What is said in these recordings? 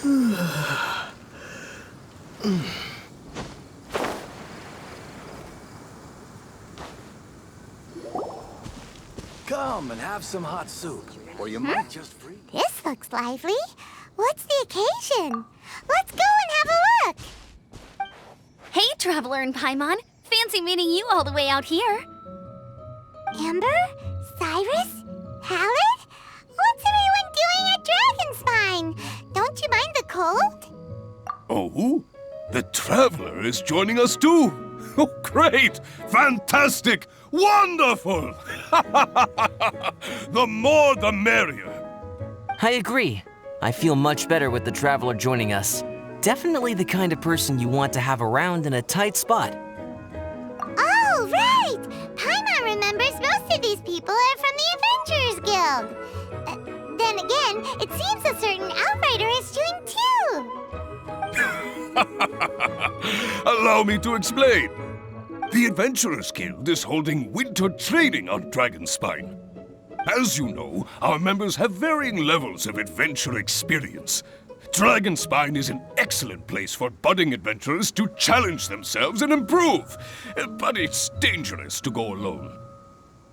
Come and have some hot soup, or you might just freeze. This looks lively. What's the occasion? Let's go and have a look. Hey, Traveler and Paimon. Fancy meeting you all the way out here. Amber? Cyrus? Halid? What's everyone doing at Dragonspine? Don't you mind the cold? Oh, the Traveler is joining us too. Oh, great! Fantastic! Wonderful! The more the merrier. I agree. I feel much better with the Traveler joining us. Definitely the kind of person you want to have around in a tight spot. Oh, right! Paimon remembers most of these people are from the Adventurers Guild. Then again, it seems a certain Outrider is doing too. Allow me to explain. The Adventurers Guild is holding winter training on Dragonspine. As you know, our members have varying levels of adventure experience. Dragonspine is an excellent place for budding adventurers to challenge themselves and improve, but it's dangerous to go alone.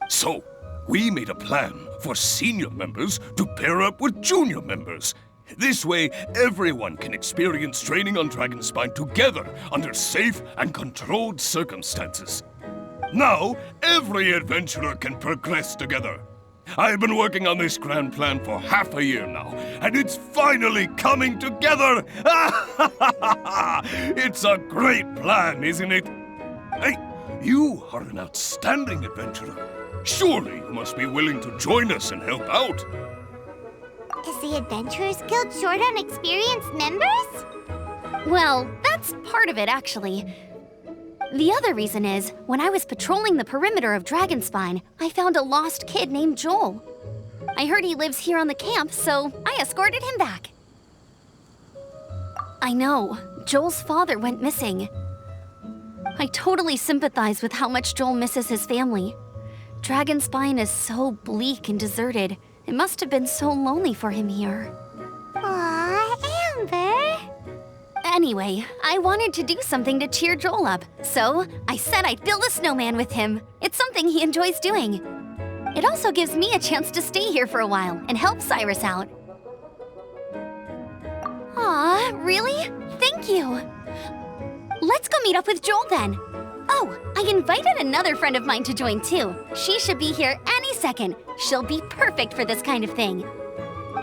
So, we made a plan for senior members to pair up with junior members. This way, everyone can experience training on Dragonspine together under safe and controlled circumstances. Now, every adventurer can progress together. I've been working on this grand plan for half a year now, and it's finally coming together! It's a great plan, isn't it? Hey, you are an outstanding adventurer. Surely you must be willing to join us and help out. Is the Adventurers Guild short on experienced members? Well, that's part of it, actually. The other reason is, when I was patrolling the perimeter of Dragonspine, I found a lost kid named Joel. I heard he lives here on the camp, so I escorted him back. I know, Joel's father went missing. I totally sympathize with how much Joel misses his family. Dragonspine is so bleak and deserted. It must have been so lonely for him here. Aw, Amber. Anyway, I wanted to do something to cheer Joel up, so I said I'd build a snowman with him. It's something he enjoys doing. It also gives me a chance to stay here for a while and help Cyrus out. Aw, really? Thank you. Let's go meet up with Joel then. Oh, I invited another friend of mine to join too. She should be here any second. She'll be perfect for this kind of thing.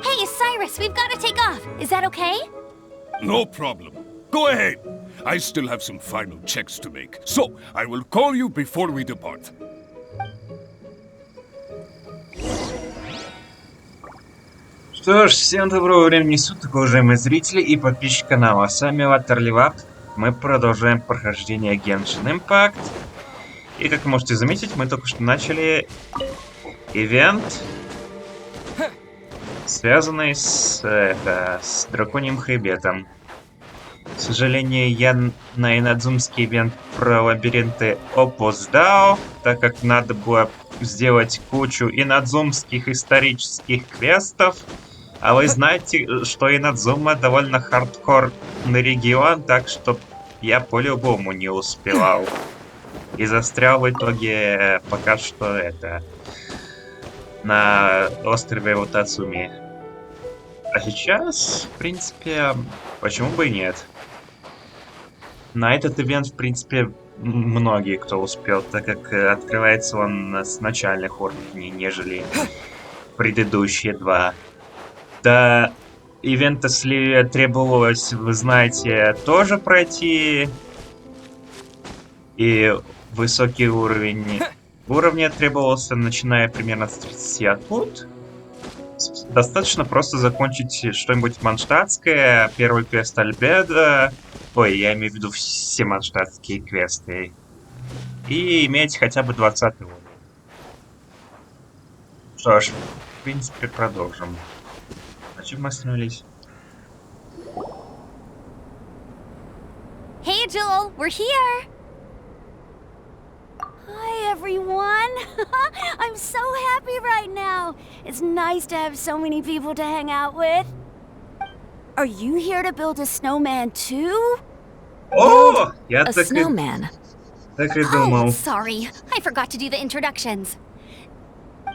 Hey, Cyrus, we've got to take off. Is that okay? No problem. Go ahead. I still have some final checks to make, so I will call you before we depart. Что ж, всем доброго времени суток, уважаемые зрители и подписчики канала. С вами Waterlivap. Мы продолжаем прохождение Genshin Impact. И как вы можете заметить, мы только что начали ивент, связанный с Драконьим хребетом. К сожалению, я на инадзумский ивент про лабиринты опоздал, так как надо было сделать кучу инадзумских исторических квестов. А вы знаете, что Инадзума довольно хардкорный регион, так что я по-любому не успевал. И застрял в итоге пока что на острове Утацуми. А сейчас, в принципе, почему бы и нет? На этот ивент, в принципе, многие кто успел, так как открывается он с начальных уровней, нежели предыдущие два. До ивента требовалось, вы знаете, тоже пройти. И высокий уровня требовался, начиная примерно с 30, а тут достаточно просто закончить что-нибудь манштатское, первый квест Альбеда. Ой, я имею в виду все манштатские квесты. И иметь хотя бы 20 уровень. Что ж, в принципе, продолжим. На чем мы остановились? Hey, Joel, we're here. Hi, everyone. I'm so happy right now. It's nice to have so many people to hang out with. are you here to build a snowman too? О, я A так и snowman. Oh, думал. sorry. I forgot to do the introductions.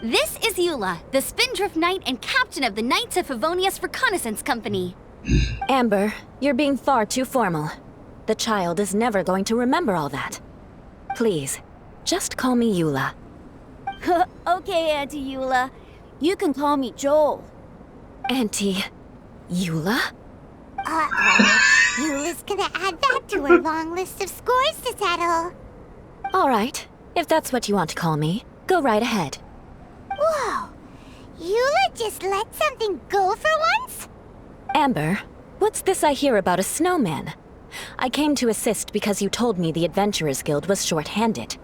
This is Eula, the Spindrift Knight and captain of the Knights of Favonius Reconnaissance Company. Amber, you're being far too formal. The child is never going to remember all that. Please, just call me Eula. Okay, Auntie Eula. You can call me Joel. Auntie... Eula? Uh-oh. Eula's gonna add that to her long list of scores to settle. All right, if that's what you want to call me, go right ahead. Whoa! Eula just let something go for once? Amber, what's this I hear about a snowman? I came to assist because you told me the Adventurers Guild was short-handed.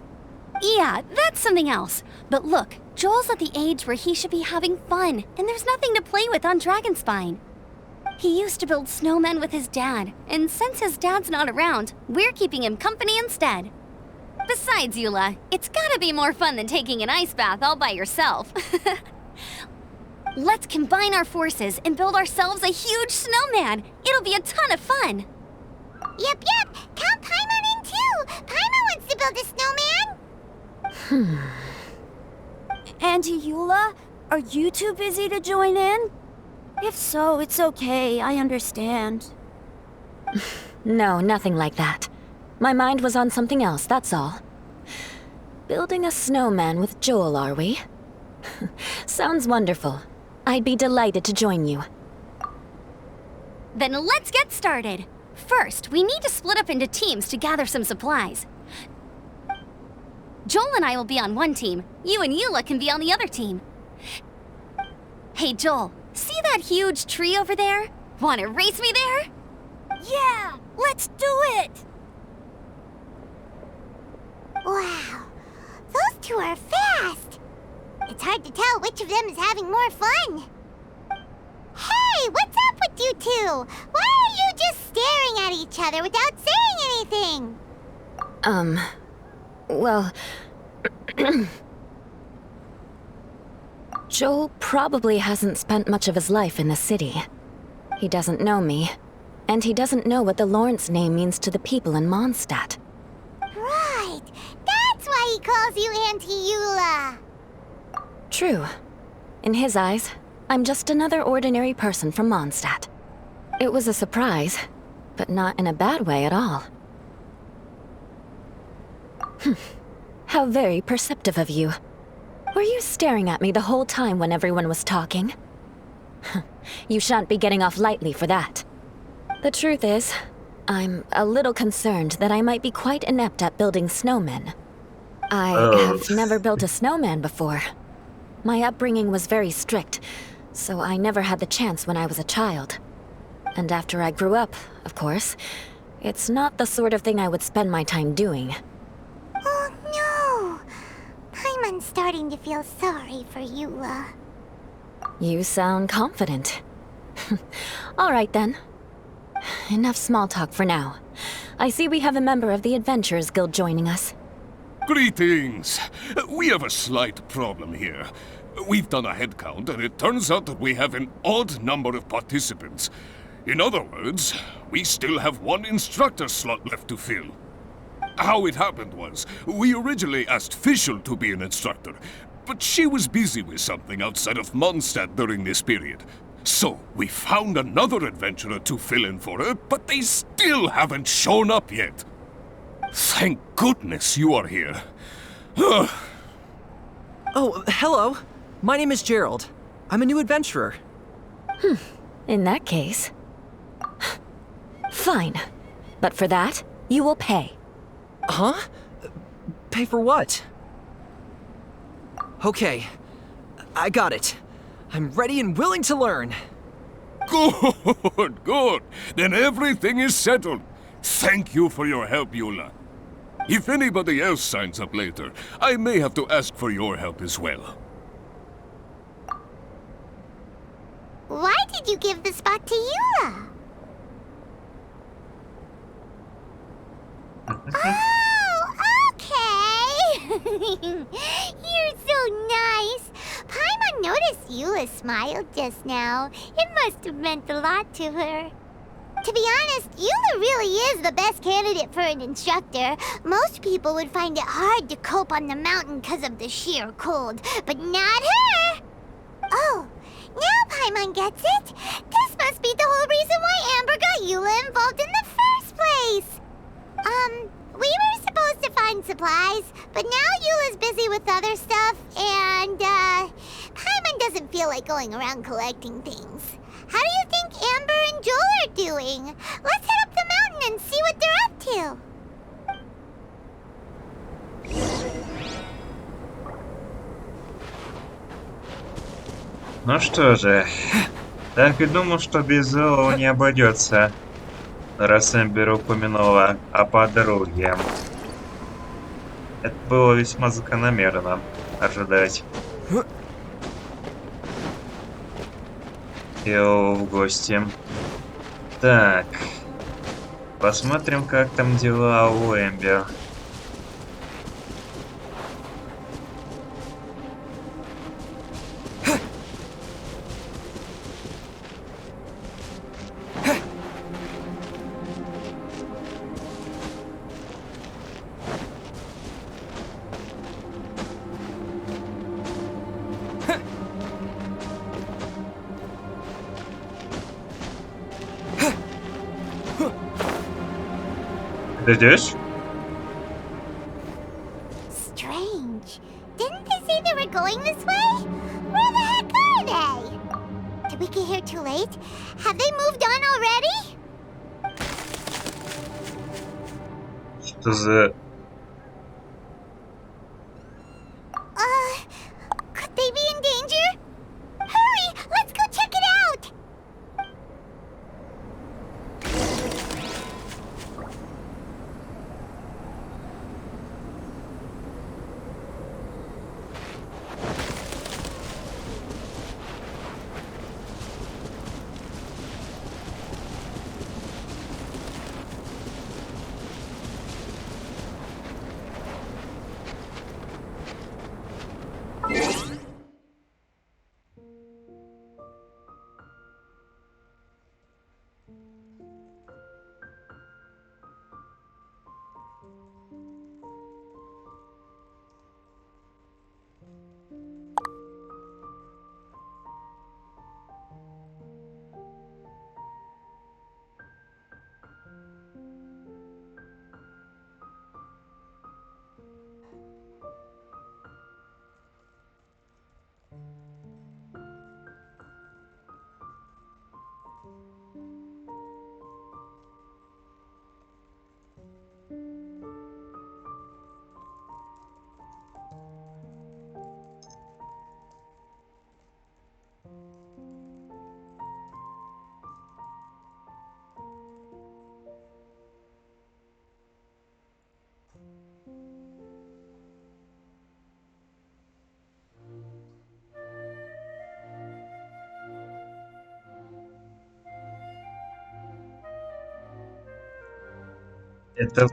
Yeah, that's something else. But look, Joel's at the age where he should be having fun, and there's nothing to play with on Dragonspine. He used to build snowmen with his dad, and since his dad's not around, we're keeping him company instead. Besides, Eula, it's gotta be more fun than taking an ice bath all by yourself. Let's combine our forces and build ourselves a huge snowman. It'll be a ton of fun. Yep. Count Paimon in too. Paimon wants to build a snowman. Auntie Eula, are you too busy to join in? If so, it's okay. I understand. No, nothing like that. My mind was on something else, that's all. Building a snowman with Joel, are we? Sounds wonderful. I'd be delighted to join you. Then let's get started. First, we need to split up into teams to gather some supplies. Joel and I will be on one team. You and Eula can be on the other team. Hey, Joel, see that huge tree over there? Want to race me there? Yeah, let's do it! Wow. Those two are fast. It's hard to tell which of them is having more fun. Hey, what's up with you two? Why are you just staring at each other without saying anything? Well... Joel probably hasn't spent much of his life in the city. He doesn't know me, and he doesn't know what the Lawrence name means to the people in Mondstadt. Right. That's why he calls you Auntie Eula. True. In his eyes, I'm just another ordinary person from Mondstadt. It was a surprise, but not in a bad way at all. How very perceptive of you. Were you staring at me the whole time when everyone was talking? You shan't be getting off lightly for that. The truth is, I'm a little concerned that I might be quite inept at building snowmen. I have never built a snowman before. My upbringing was very strict, so I never had the chance when I was a child. And after I grew up, of course, it's not the sort of thing I would spend my time doing. Oh no! Paimon's starting to feel sorry for Eula. You sound confident. All right then. Enough small talk for now. I see we have a member of the Adventurers Guild joining us. Greetings. We have a slight problem here. We've done a head count, and it turns out that we have an odd number of participants. In other words, we still have one instructor slot left to fill. How it happened was, we originally asked Fischl to be an instructor, but she was busy with something outside of Mondstadt during this period. So, we found another adventurer to fill in for her, but they still haven't shown up yet. Thank goodness you are here. Oh, hello. My name is Gerald. I'm a new adventurer. In that case... Fine. But for that, you will pay. Huh? Pay for what? Okay. I got it. I'm ready and willing to learn. Good. Then everything is settled. Thank you for your help, Eula. If anybody else signs up later, I may have to ask for your help as well. Why did you give the spot to Eula? Oh, okay. You're so nice. Paimon noticed Eula smiled just now. It must have meant a lot to her. To be honest, Eula really is the best candidate for an instructor. Most people would find it hard to cope on the mountain because of the sheer cold, but not her! Oh, now Paimon gets it. This must be the whole reason why Amber got Eula involved in the first place. We were supposed to find supplies, but now Eula's busy with other stuff, and, Paimon doesn't feel like going around collecting things. How do you think Amber and Joel are doing? Let's head up the mountain and see what they're up to. Ну что же, так и думал, что без Зоу не обойдется, раз Эмбер упомянула о подруге. Это было весьма закономерно ожидать. Его в гости. Так, посмотрим, как там дела у Эмбер. Ты здесь? Strange. Didn't they say they were going this way? Where the heck are they? Did we get here too late? Have they moved on already? Что за... Could they be in danger? Hurry! Let's go check it out! Это...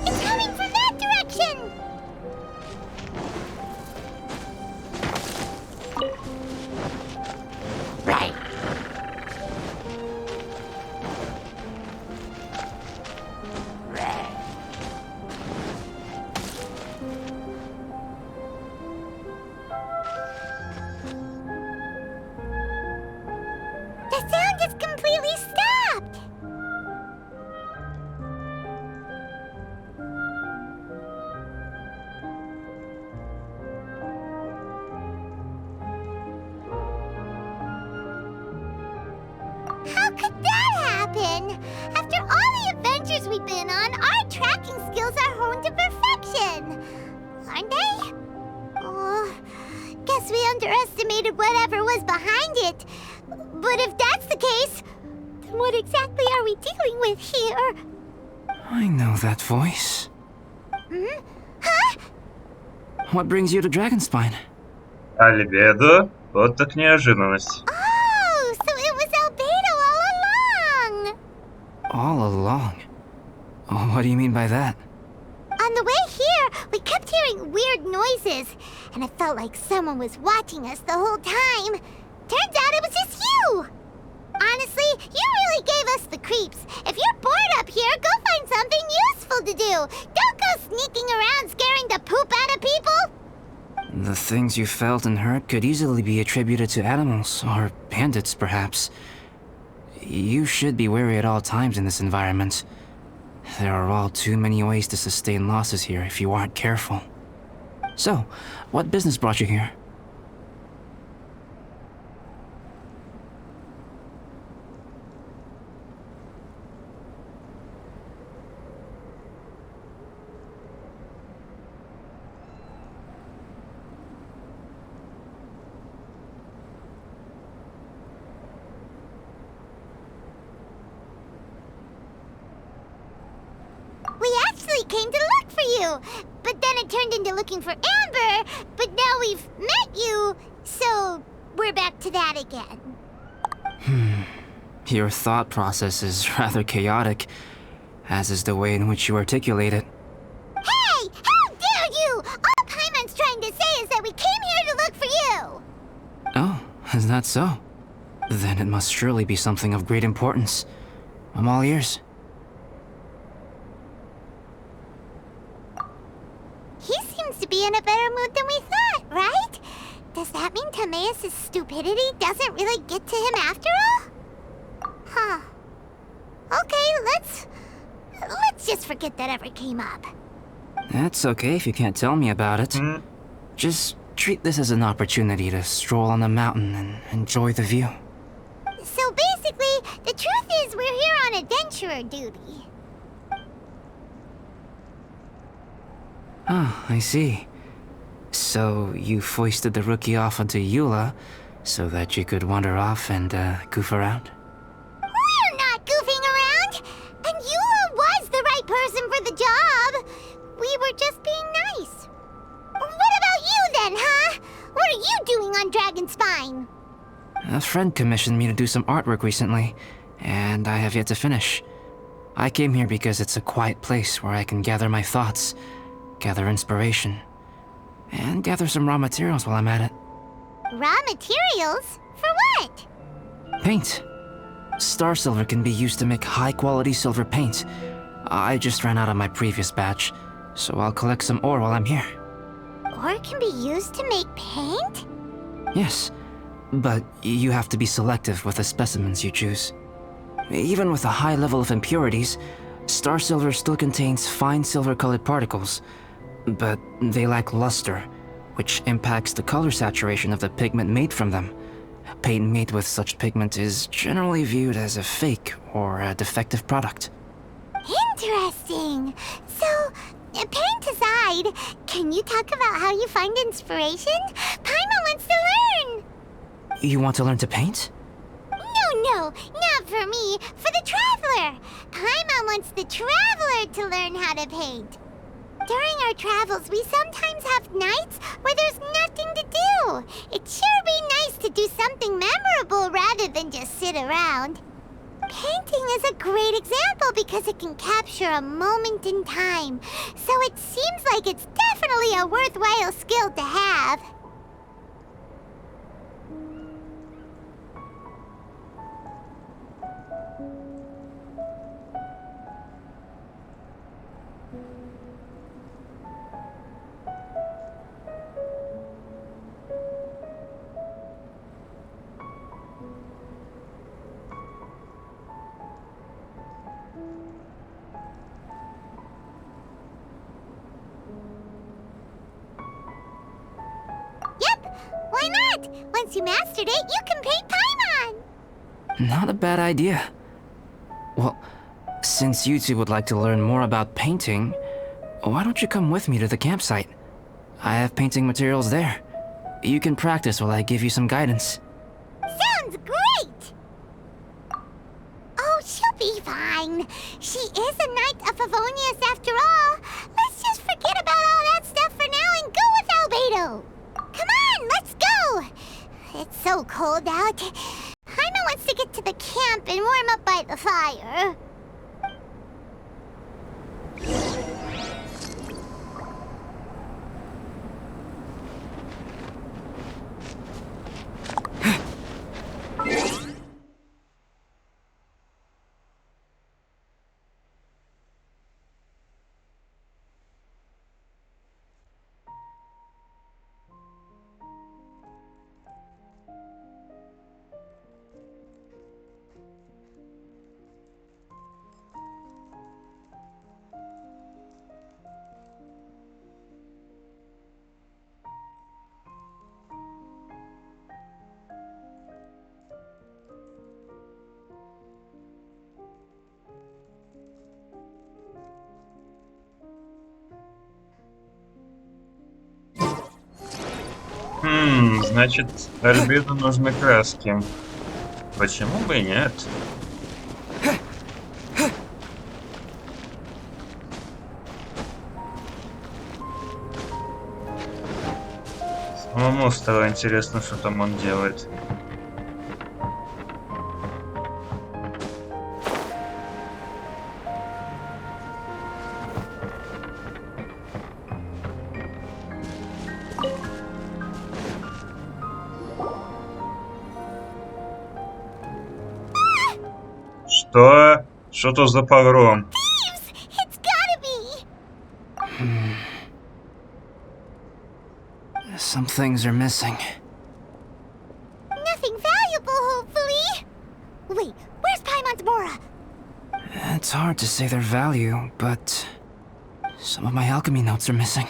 It's coming from that direction! Right. The sound is completely stopped! How could that happen? After all the adventures we've been on, our tracking skills are honed to perfection. Aren't they? Oh, guess we underestimated whatever was behind it. But if that's the case, then what exactly are we dealing with here? I know that voice. Hmm? Huh? What brings you to Dragonspine? Альбедо, вот так неожиданность. Oh, so it was Albedo all along! All along? Oh, what do you mean by that? On the way here, we kept hearing weird noises, and it felt like someone was watching us the whole time. Turns out it was just you! Honestly, you really gave us the creeps. If you're bored up here, go find something useful to do. Don't go sneaking around scaring the poop out of people. The things you felt and heard could easily be attributed to animals, or bandits, perhaps. You should be wary at all times in this environment. There are all too many ways to sustain losses here if you aren't careful. So, what business brought you here? We actually came to look for you, but then it turned into looking for Amber, but now we've met you, so we're back to that again. Your thought process is rather chaotic, as is the way in which you articulate it. Hey! How dare you! All Paimon's trying to say is that we came here to look for you! Oh, is that so? Then it must surely be something of great importance. I'm all ears. He seems to be in a better mood than we thought, right? Does that mean Timaeus' stupidity doesn't really get to him after all? Huh. Okay, let's just forget that ever came up. That's okay if you can't tell me about it. Just treat this as an opportunity to stroll on the mountain and enjoy the view. So basically, the truth is we're here on adventurer duty. Ah, I see. So you foisted the rookie off onto Eula so that you could wander off and goof around? We're not goofing around! And Eula was the right person for the job! We were just being nice. What about you then, huh? What are you doing on Dragonspine? A friend commissioned me to do some artwork recently, and I have yet to finish. I came here because it's a quiet place where I can gather my thoughts, gather inspiration, and gather some raw materials while I'm at it. Raw materials? For what? Paint. Star silver can be used to make high-quality silver paint. I just ran out of my previous batch, so I'll collect some ore while I'm here. Ore can be used to make paint? Yes, but you have to be selective with the specimens you choose. Even with a high level of impurities, star silver still contains fine silver-colored particles, but they lack luster, which impacts the color saturation of the pigment made from them. Paint made with such pigment is generally viewed as a fake or a defective product. Interesting. So, paint aside, can you talk about how you find inspiration? Paimon wants to learn. You want to learn to paint? No, not for me. For the traveler. Paimon wants the traveler to learn how to paint. During our travels, we sometimes have nights where there's nothing to do. It'd sure be nice to do something memorable rather than just sit around. Painting is a great example because it can capture a moment in time. So it seems like it's definitely a worthwhile skill to have. Why not? Once you mastered it, you can paint Paimon! Not a bad idea. Well, since you two would like to learn more about painting, why don't you come with me to the campsite? I have painting materials there. You can practice while I give you some guidance. Sounds great! Oh, she'll be fine. She is a Knight of Favonius after all. Let's just forget about all that stuff for now and go with Albedo. Come on, let's go! It's so cold out. Paimon wants to get to the camp and warm up by the fire. Значит, Альбеду нужны краски. Почему бы и нет? Самому стало интересно, что там он делает. Что? Что то за погром? It's gotta be! Some things are missing. Nothing valuable, hopefully. Wait, where's Paimon's Mora? It's hard to say their value, but some of my alchemy notes are missing.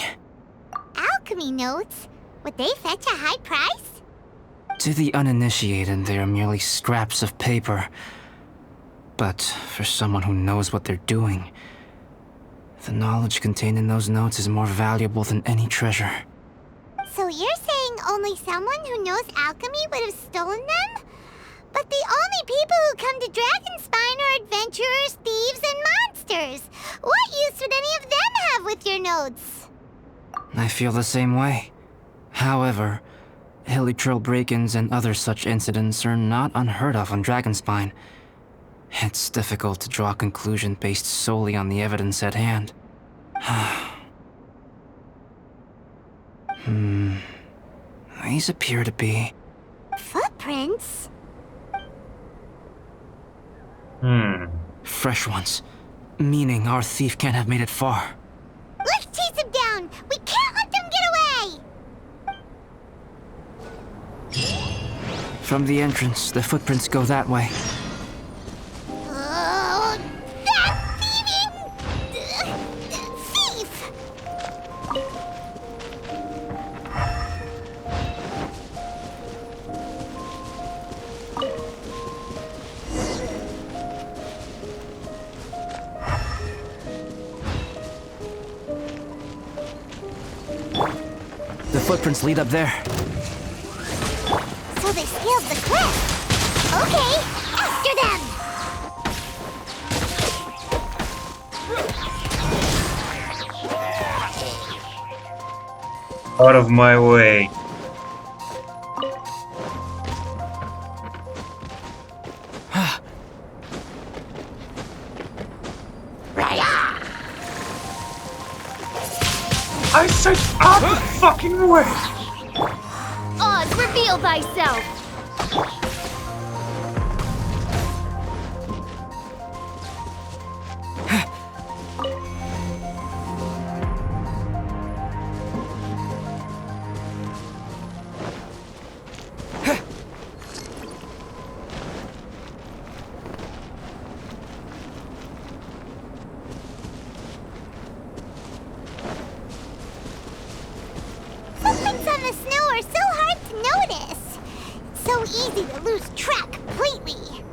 Alchemy notes? Would they fetch a high price? To the uninitiated, they are merely scraps of paper. But for someone who knows what they're doing, the knowledge contained in those notes is more valuable than any treasure. So you're saying only someone who knows alchemy would have stolen them? But the only people who come to Dragonspine are adventurers, thieves, and monsters. What use would any of them have with your notes? I feel the same way. However, hilly trail break-ins and other such incidents are not unheard of on Dragonspine. It's difficult to draw a conclusion based solely on the evidence at hand. These appear to be... Footprints? fresh ones. Meaning our thief can't have made it far. Let's chase him down! We can't let them get away! From the entrance, the footprints go that way. Oh, that thieving... thief! The footprints lead up there. So So they scaled the cliff. Okay, after them! Out of my way. I said out of the fucking way! Oz, reveal thyself! Footprints on the snow are so hard to notice. It's so easy to lose track completely.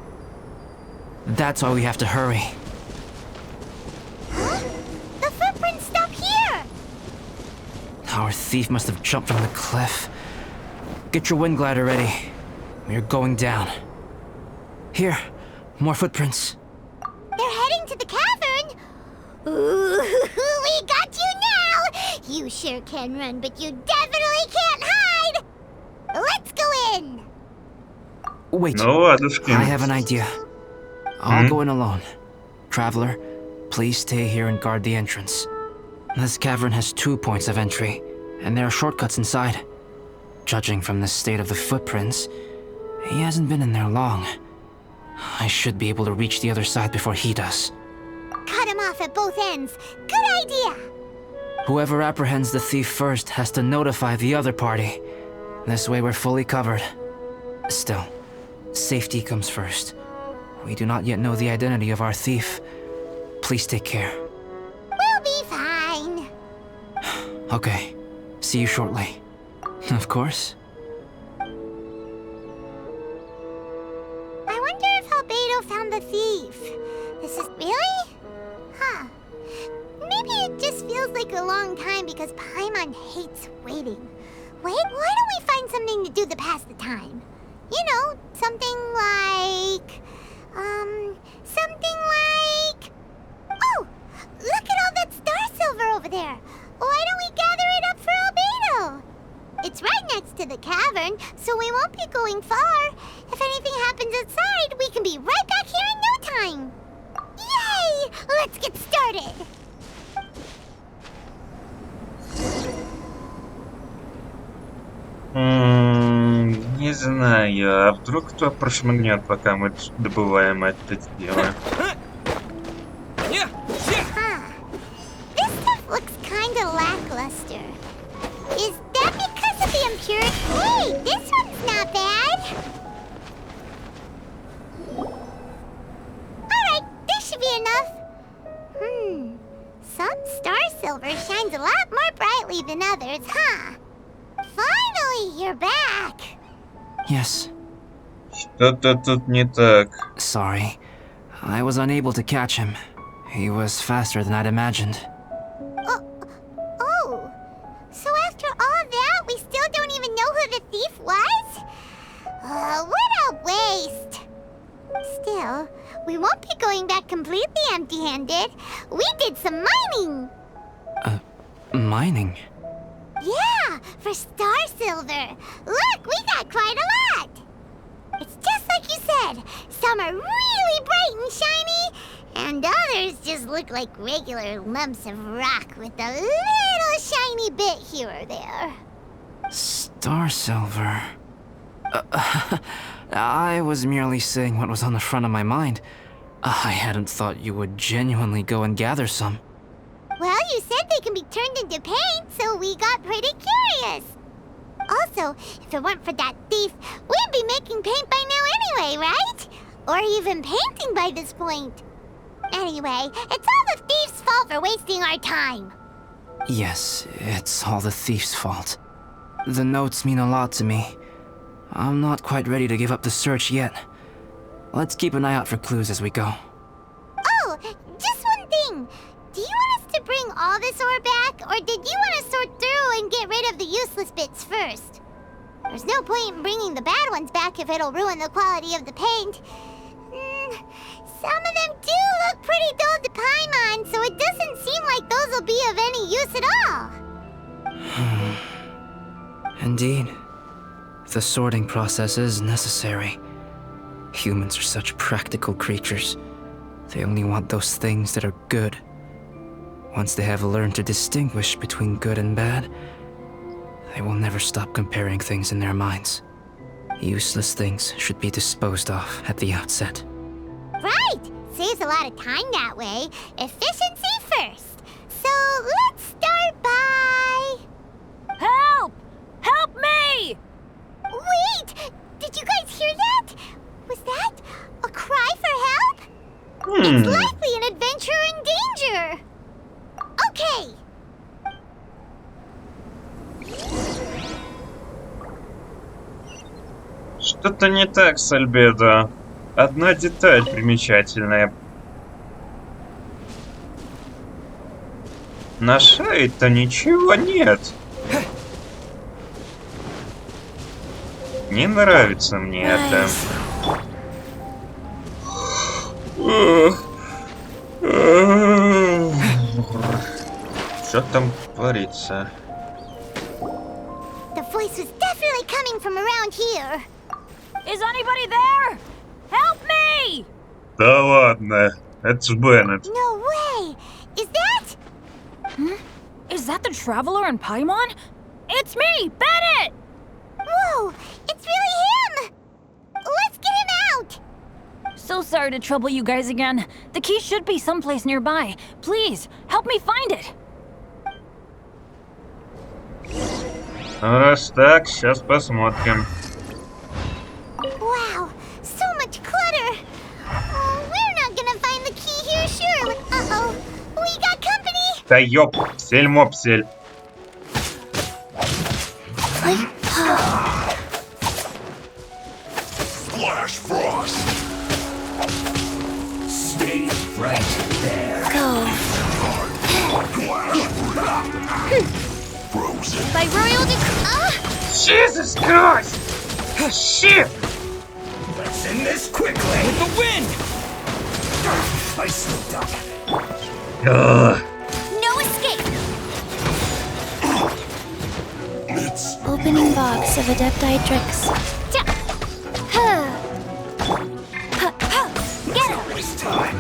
That's why we have to hurry. Huh? The footprints stop here! Our thief must have jumped from the cliff. Get your wind glider ready. We're going down. Here, more footprints. They're heading to the cavern. Ooh, we got you now! You sure can run, but you definitely can't hide! Let's go in! Wait, Ну ладушки. I have an idea. I'll go in alone. Traveler, please stay here and guard the entrance. This cavern has 2 points of entry, and there are shortcuts inside. Judging from the state of the footprints, he hasn't been in there long. I should be able to reach the other side before he does. Cut him off at both ends. Good idea! Whoever apprehends the thief first has to notify the other party. This way we're fully covered. Still, safety comes first. We do not yet know the identity of our thief. Please take care. We'll be fine. Okay, see you shortly. Of course. I wonder if Albedo found the thief. This is... really? Huh. Maybe it just feels like a long time because Paimon hates waiting. Wait, why don't we find something to do to pass the time? You know, something like... Oh! Look at all that star silver over there! Why don't we gather it up for Albedo? It's right next to the cavern, so we won't be going far. If anything happens outside, we can be right back here in no time. Yay! Let's get started! Не знаю, а вдруг кто прошмыгнет, пока мы добываем это дело? Huh. This stuff looks kinda lackluster. Is that because of the impurity? Hey, this one's not bad. Alright, this should be enough. Some star silver shines a lot more brightly than others, huh? Finally, you're back. Yes. Что-то тут не так. Sorry. I was unable to catch him. He was faster than I'd imagined. Oh, so after all that, we still don't even know who the thief was? What a waste. Still, we won't be going back completely empty-handed. We did some mining. Mining? Yeah, for star silver. Look, we got quite a lot. It's just like you said. Some are really bright and shiny, and others just look like regular lumps of rock with a little shiny bit here or there. Star silver. I was merely saying what was on the front of my mind. I hadn't thought you would genuinely go and gather some. Well, you said they can be turned into paint, so we got pretty curious. Also, if it weren't for that thief, we'd be making paint by now anyway, right? Or even painting by this point. Anyway, it's all the thief's fault for wasting our time. Yes, it's all the thief's fault. The notes mean a lot to me. I'm not quite ready to give up the search yet. Let's keep an eye out for clues as we go. Oh, just one thing. Do you want us to bring all this ore back, or did you want to sort through and get rid of the useless bits first? There's no point in bringing the bad ones back if it'll ruin the quality of the paint. Some of them do look pretty dull to Paimon, so it doesn't seem like those will be of any use at all. Indeed. The sorting process is necessary. Humans are such practical creatures. They only want those things that are good. Once they have learned to distinguish between good and bad, they will never stop comparing things in their minds. Useless things should be disposed of at the outset. Right! Saves a lot of time that way. Efficiency first. So let's start by... Help! Help me! Wait! Did you guys hear that? Was that a cry for help? It's likely an adventurer in danger. Okay. Что-то не так с Альбедо. Одна деталь примечательная. На шее-то ничего нет. Не нравится мне это. Что там творится? The voice was definitely coming from around here. Is anybody there? Help me! Да ладно, это ж Беннет. No way! Is that... Is that the Traveler in Paimon? It's me, Bennett! Whoa! It's really him! Let's get him out! So sorry to trouble you guys again. The key should be someplace nearby. Please, help me find it. Раз так, сейчас посмотрим. Wow, so much clutter! Oh, we're not gonna find the key here, surely. Uh-oh, we got company! Да ёп, псель-мопсель. Flash frost. Stay right there. Frozen. By royal Jesus Christ! Shit! Let's end this quickly. With the wind. I slipped up. No escape! It's Opening box of Adepti tricks. Get him! Waste time.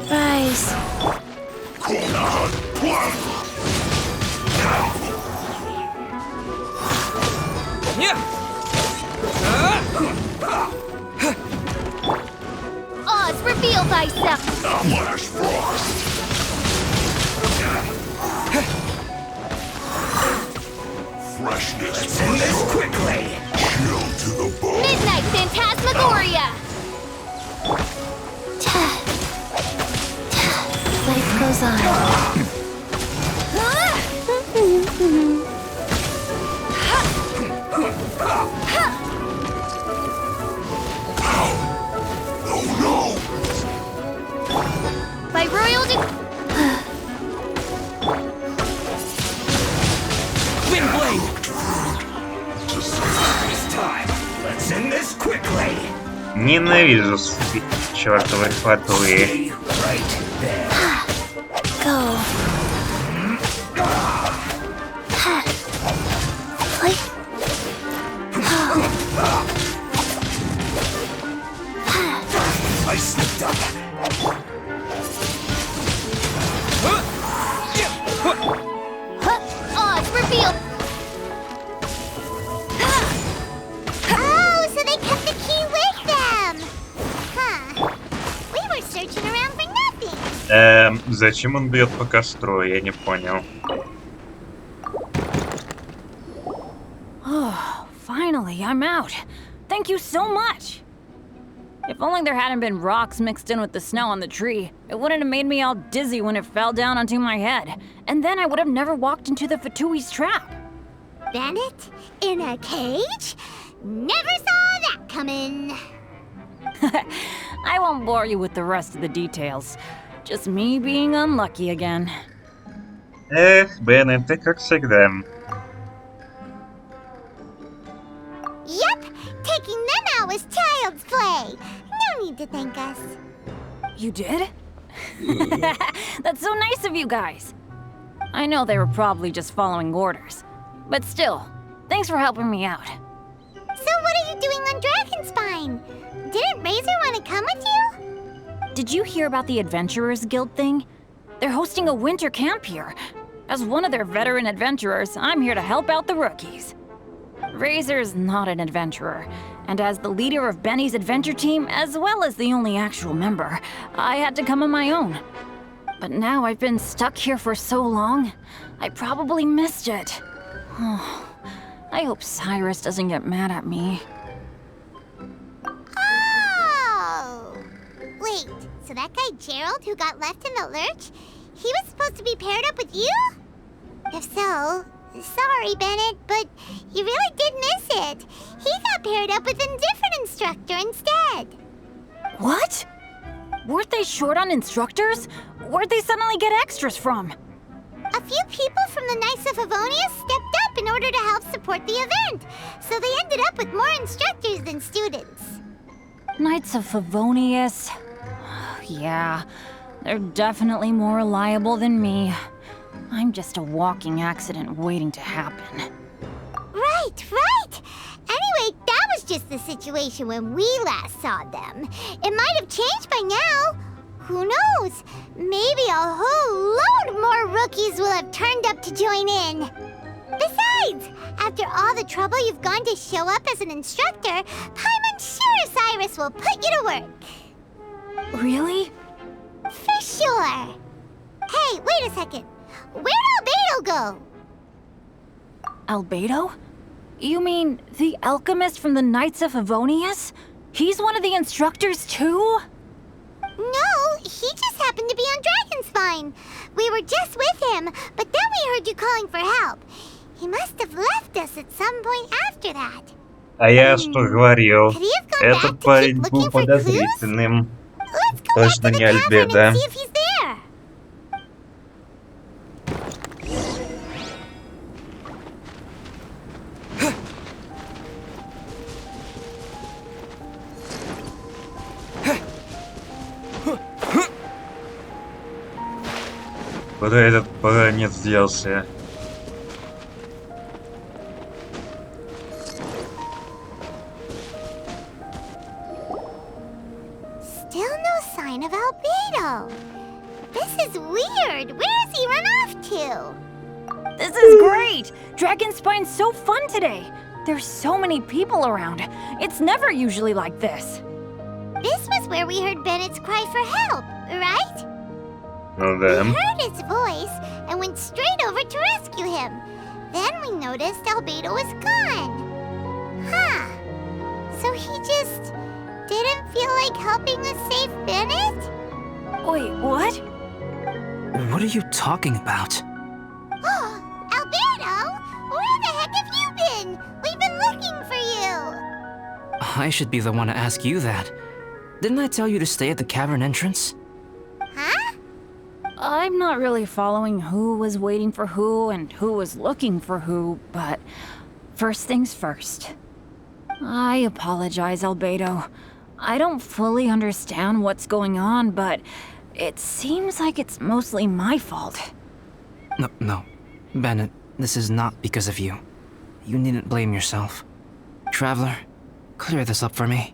Rise. Oz, reveal thyself! flash frost. Freshness. Let's end this quickly. Chill to the bone. Midnight Phantasmagoria! Life goes on. Oh By royal Windblade. Waste time. Let's end this quickly. Ненавижу чертовы хватуи. Stay right there. Go. I slipped up. Oz, reveal! Oh, so they kept the key with them! Huh. We were searching around for nothing. Зачем он бьет по костру? Я не понял. Oh, finally, I'm out. Thank you so much. If only there hadn't been rocks mixed in with the snow on the tree, it wouldn't have made me all dizzy when it fell down onto my head. And then I would have never walked into the Fatui's trap. Bennett? In a cage? Never saw that coming. I won't bore you with the rest of the details. Just me being unlucky again. Эх, Беннет, ты как всегда. Yep, taking them out was child's play. No need to thank us. You did? That's so nice of you guys. I know they were probably just following orders, but still, thanks for helping me out. So what are you doing on Dragonspine? Didn't Razor want to come with you? Did you hear about the Adventurers Guild thing? They're hosting a winter camp here. As one of their veteran adventurers, I'm here to help out the rookies. Razor's not an adventurer, and as the leader of Benny's adventure team, as well as the only actual member, I had to come on my own. But now I've been stuck here for so long, I probably missed it. Oh, I hope Cyrus doesn't get mad at me. Oh! Wait, so that guy Gerald who got left in the lurch, he was supposed to be paired up with you? If so, sorry, Bennett, but you really did miss it. He got paired up with a different instructor instead. What? Weren't they short on instructors? Where'd they suddenly get extras from? A few people from the Knights of Avonia stepped up in order to help support the event, so they ended up with more instructors than students. Knights of Favonius. Yeah, they're definitely more reliable than me. I'm just a walking accident waiting to happen. Right, right! Anyway, that was just the situation when we last saw them. It might have changed by now. Who knows? Maybe a whole load more rookies will have turned up to join in. Besides, after all the trouble you've gone to show up as an instructor, I'm sure Cyrus will put you to work. Really? For sure. Hey, wait a second. Where'd Albedo go? Albedo? You mean the alchemist from the Knights of Favonius? He's one of the instructors too? No, he just happened to be on Dragonspine. We were just with him, but then we heard you calling for help. He must have left us at some point after that. А я что говорил? Could he have gone back Этот to парень keep был looking for подозрительным. Let's go Точно back to не the cavern Альбедо. and see if he's there. Куда этот поганец делся? Still no sign of Albedo. This is weird. Where has he run off to? This is great! Dragonspine's so fun today! There's so many people around. It's never usually like this. This was where we heard Bennett's cry for help, right? Ну We да. heard his voice and went straight over to rescue him. Then we noticed Albedo was gone. Huh. So he just didn't feel like helping us save Bennett? Wait, what? What are you talking about? Oh, Albedo! Where the heck have you been? We've been looking for you. I should be the one to ask you that. Didn't I tell you to stay at the cavern entrance? Huh? I'm not really following who was waiting for who and who was looking for who, but first things first. I apologize, Albedo. I don't fully understand what's going on, but it seems like it's mostly my fault. No. Bennett, this is not because of you. You needn't blame yourself. Traveler, clear this up for me.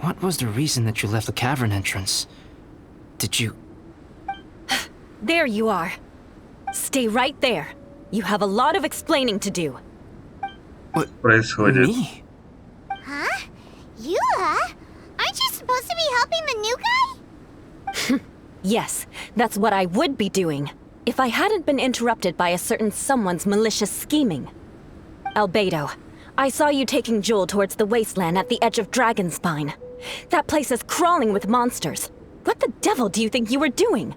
What was the reason that you left the cavern entrance? Did you... There you are. Stay right there. You have a lot of explaining to do. What? Происходит? Me? Huh? You, huh? Aren't you supposed to be helping the new guy? Yes, that's what I would be doing, if I hadn't been interrupted by a certain someone's malicious scheming. Albedo, I saw you taking Joel towards the wasteland at the edge of Dragonspine. That place is crawling with monsters. What the devil do you think you were doing?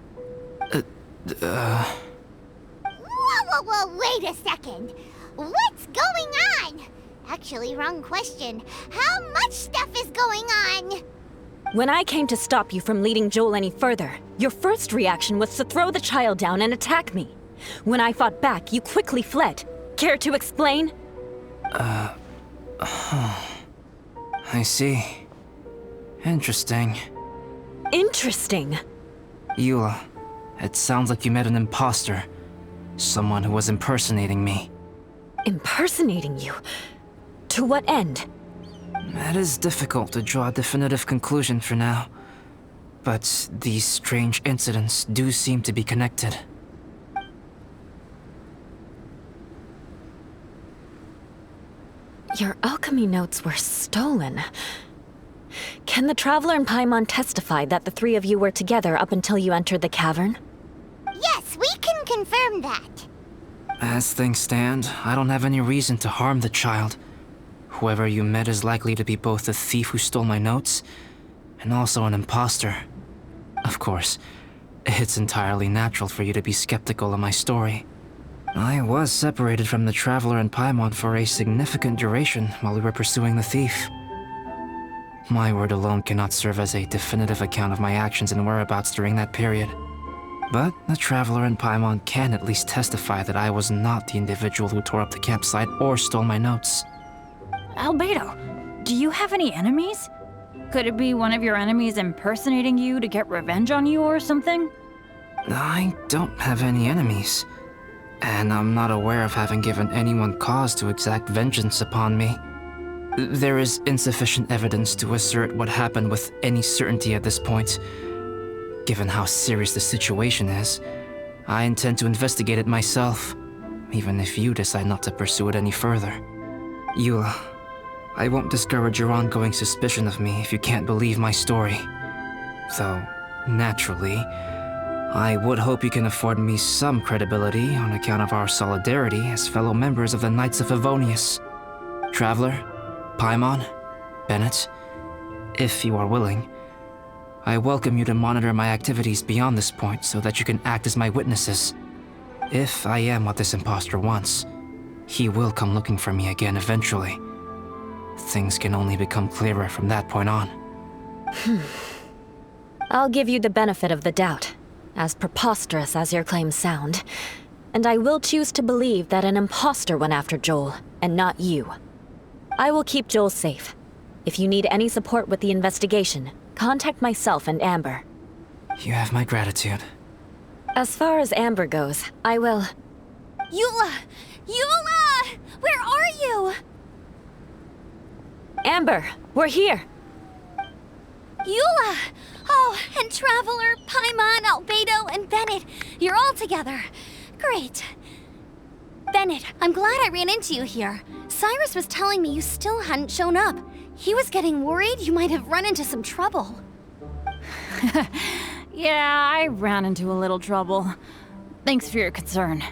Whoa, wait a second. What's going on? Actually, wrong question. How much stuff is going on? When I came to stop you from leading Joel any further, your first reaction was to throw the child down and attack me. When I fought back, you quickly fled. Care to explain? I see. Interesting. Interesting. Eula, it sounds like you met an imposter. Someone who was impersonating me. Impersonating you? To what end? It is difficult to draw a definitive conclusion for now. But these strange incidents do seem to be connected. Your alchemy notes were stolen. Can the Traveler and Paimon testify that the three of you were together up until you entered the cavern? Yes, we can confirm that. As things stand, I don't have any reason to harm the child. Whoever you met is likely to be both the thief who stole my notes, and also an imposter. Of course, it's entirely natural for you to be skeptical of my story. I was separated from the Traveler and Paimon for a significant duration while we were pursuing the thief. My word alone cannot serve as a definitive account of my actions and whereabouts during that period. But the Traveler and Paimon can at least testify that I was not the individual who tore up the campsite or stole my notes. Albedo, do you have any enemies? Could it be one of your enemies impersonating you to get revenge on you or something? I don't have any enemies. And I'm not aware of having given anyone cause to exact vengeance upon me. There is insufficient evidence to assert what happened with any certainty at this point. Given how serious the situation is, I intend to investigate it myself, even if you decide not to pursue it any further. Eula, I won't discourage your ongoing suspicion of me if you can't believe my story. Though, naturally, I would hope you can afford me some credibility on account of our solidarity as fellow members of the Knights of Favonius. Traveler, Paimon, Bennett, if you are willing, I welcome you to monitor my activities beyond this point so that you can act as my witnesses. If I am what this imposter wants, he will come looking for me again eventually. Things can only become clearer from that point on. I'll give you the benefit of the doubt, as preposterous as your claims sound. And I will choose to believe that an imposter went after Joel, and not you. I will keep Joel safe. If you need any support with the investigation, contact myself and Amber. You have my gratitude. As far as Amber goes, I will... Eula! Eula! Where are you? Amber, we're here! Eula! Oh, and Traveler, Paimon, Albedo, and Bennett. You're all together. Great. Bennett, I'm glad I ran into you here. Cyrus was telling me you still hadn't shown up. He was getting worried you might have run into some trouble. Yeah, I ran into a little trouble. Thanks for your concern.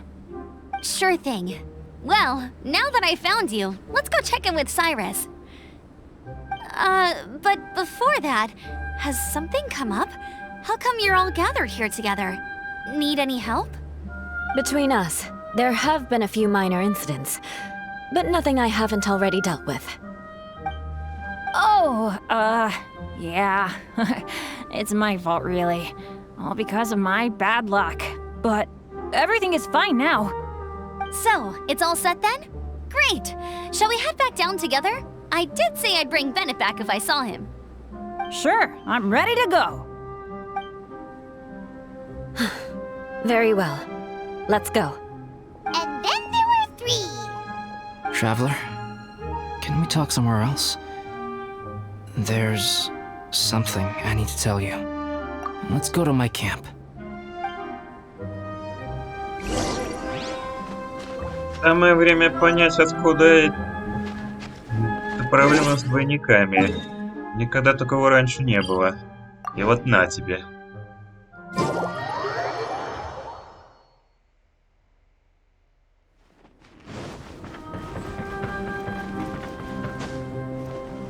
Sure thing. Well, now that I found you, let's go check in with Cyrus. But before that, has something come up? How come you're all gathered here together? Need any help? Between us, there have been a few minor incidents, but nothing I haven't already dealt with. Oh, yeah. It's my fault, really. All because of my bad luck. But everything is fine now. So, it's all set then? Great! Shall we head back down together? I did say I'd bring Bennett back if I saw him. Sure, I'm ready to go. Very well. Let's go. And then there were 3. Traveler, can we talk somewhere else? There's something I need to tell you. Let's go to my camp. Самое время понять, откуда проблема с двойниками. Никогда такого раньше не было. И вот на тебе.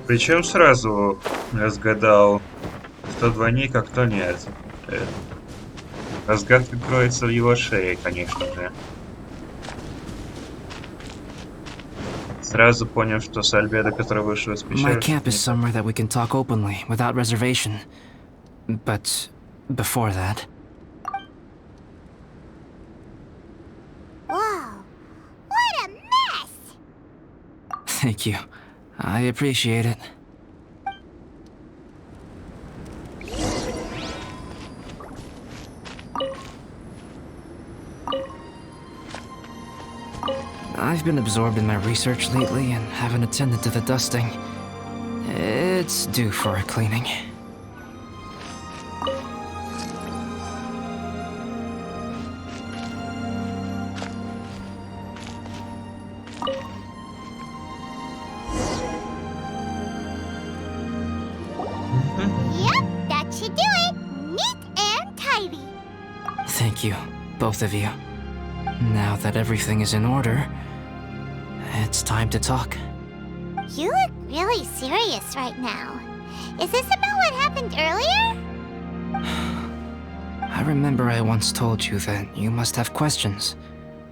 Причем сразу разгадал, кто двойник, а кто нет. Разгадка кроется в его шее, конечно же. Сразу понял, что с Альбедо, который вышел из пещеры... My camp is somewhere that we can talk openly, without reservation. But before that... Thank you. I appreciate it. I've been absorbed in my research lately and haven't attended to the dusting. It's due for a cleaning. Yep, that should do it. Neat and tidy. Thank you, both of you. Now that everything is in order, it's time to talk. You look really serious right now. Is this about what happened earlier? I remember I once told you that you must have questions,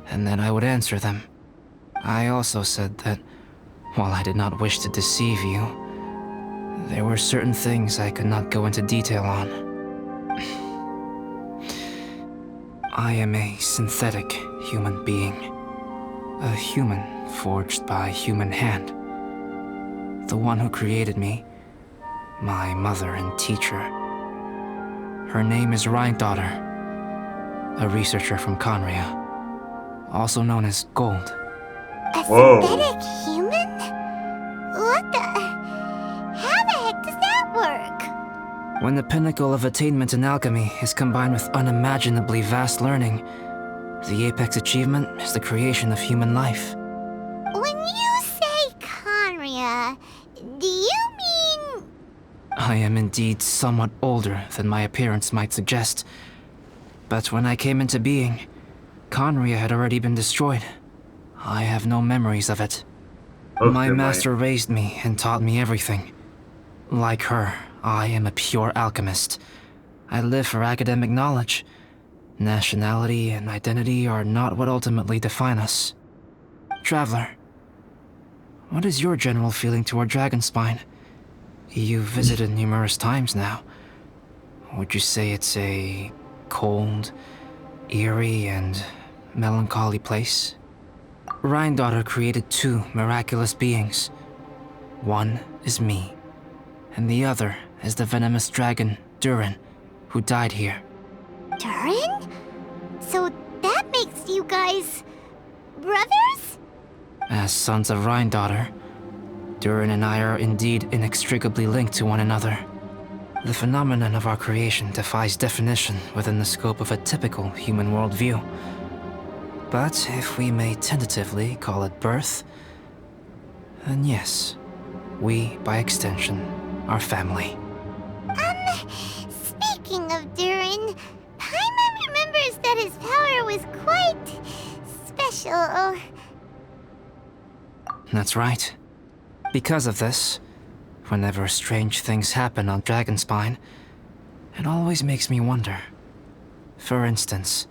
and that I would answer them. I also said that, while I did not wish to deceive you, there were certain things I could not go into detail on. I am a synthetic human being. A human forged by a human hand. The one who created me, my mother and teacher. Her name is Daughter, a researcher from Conria, also known as Gold. A Whoa. synthetic human? What the... How the heck does that work? When the pinnacle of attainment in alchemy is combined with unimaginably vast learning, the apex achievement is the creation of human life. When you say Conria, do you mean... I am indeed somewhat older than my appearance might suggest. But when I came into being, Conria had already been destroyed. I have no memories of it. My master raised me and taught me everything. Like her, I am a pure alchemist. I live for academic knowledge. Nationality and identity are not what ultimately define us. Traveler, what is your general feeling toward Dragonspine? You've visited numerous times now. Would you say it's a cold, eerie, and melancholy place? Daughter created two miraculous beings. One is me, and the other is the venomous dragon, Durin, who died here. Durin? So that makes you guys... brothers? As sons of Daughter, Durin and I are indeed inextricably linked to one another. The phenomenon of our creation defies definition within the scope of a typical human worldview. But if we may tentatively call it birth, then yes, we, by extension, are family. Speaking of Durin, Paimon remembers that his power was quite... special. That's right. Because of this, whenever strange things happen on Dragonspine, it always makes me wonder. For instance,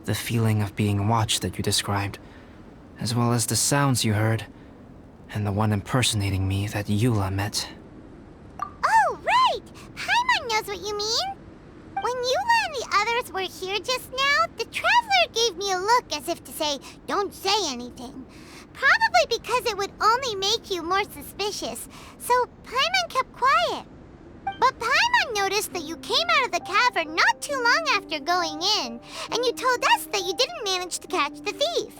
the feeling of being watched that you described, as well as the sounds you heard, and the one impersonating me that Eula met. Oh, right! Paimon knows what you mean. When Eula and the others were here just now, the Traveler gave me a look as if to say, don't say anything. Probably because it would only make you more suspicious, so Paimon kept quiet. But Paimon noticed that you came out of the cavern not too long after going in, and you told us that you didn't manage to catch the thief.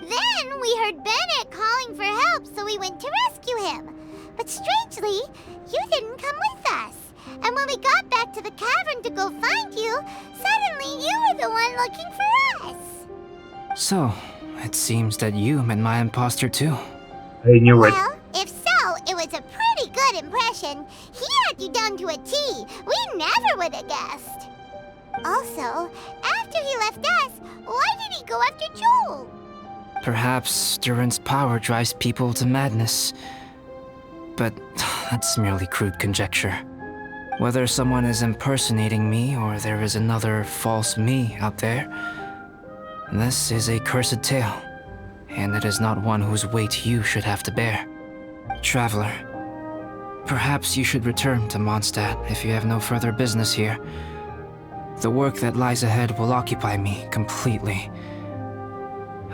Then we heard Bennett calling for help, so we went to rescue him. But strangely, you didn't come with us. And when we got back to the cavern to go find you, suddenly you were the one looking for us. So, it seems that you met my imposter too. I knew it. Well, if so, it was a pretty good impression. He had you down to a T. We never would have guessed. Also, after he left us, why did he go after Joel? Perhaps Durin's power drives people to madness. But that's merely crude conjecture. Whether someone is impersonating me or there is another false me out there, this is a cursed tale, and it is not one whose weight you should have to bear. Traveler, perhaps you should return to Mondstadt if you have no further business here. The work that lies ahead will occupy me completely.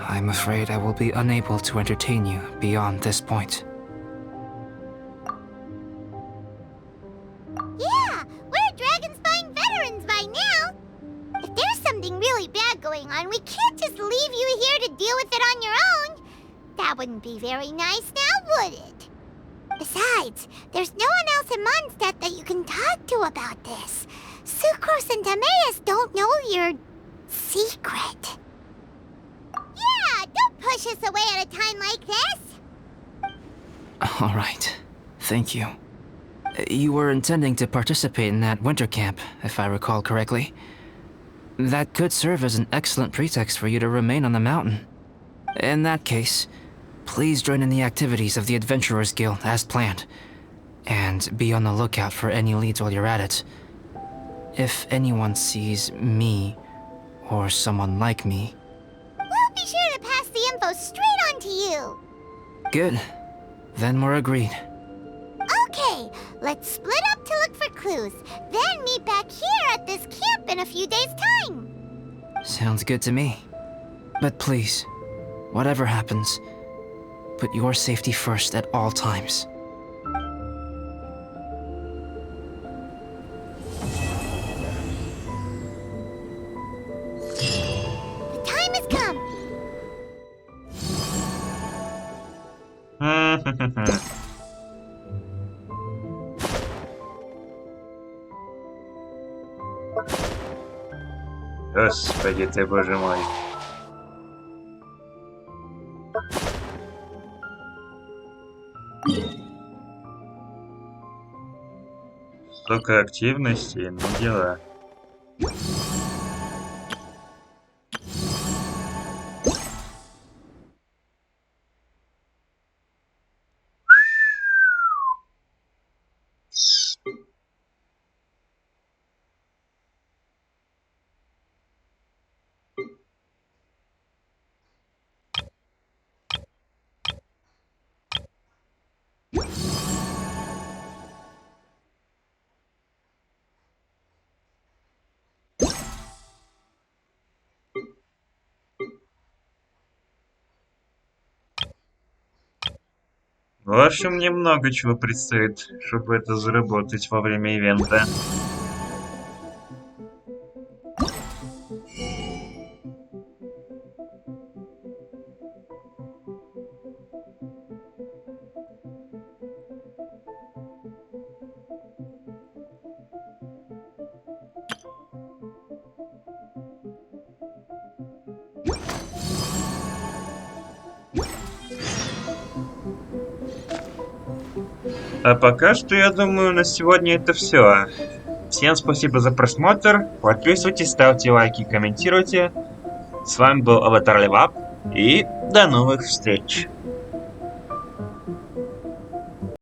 I'm afraid I will be unable to entertain you beyond this point. Yeah, we're Dragonspine veterans by now. If there's something really bad going on, we can't just leave you here to deal with it on your own. That wouldn't be very nice now, would it? Besides, there's no one else in Mondstadt that you can talk to about this. Sucrose and Timaeus don't know your secret. Yeah, don't push us away at a time like this. All right. Thank you. You were intending to participate in that winter camp, if I recall correctly. That could serve as an excellent pretext for you to remain on the mountain. In that case, please join in the activities of the Adventurers Guild as planned, and be on the lookout for any leads while you're at it. If anyone sees me, or someone like me... We'll be sure to pass the info straight on to you. Good. Then we're agreed. Okay, let's split up to look for clues, then meet back here at this camp in a few days' time. Sounds good to me. But please, whatever happens, put your safety first at all times. The time has come. Господи ты, боже мой. Столько активности, ну дела. В общем, мне много чего предстоит, чтобы это заработать во время ивента. А пока что, я думаю, на сегодня это все. Всем спасибо за просмотр. Подписывайтесь, ставьте лайки, комментируйте. С вами был Аватар Левап. И до новых встреч.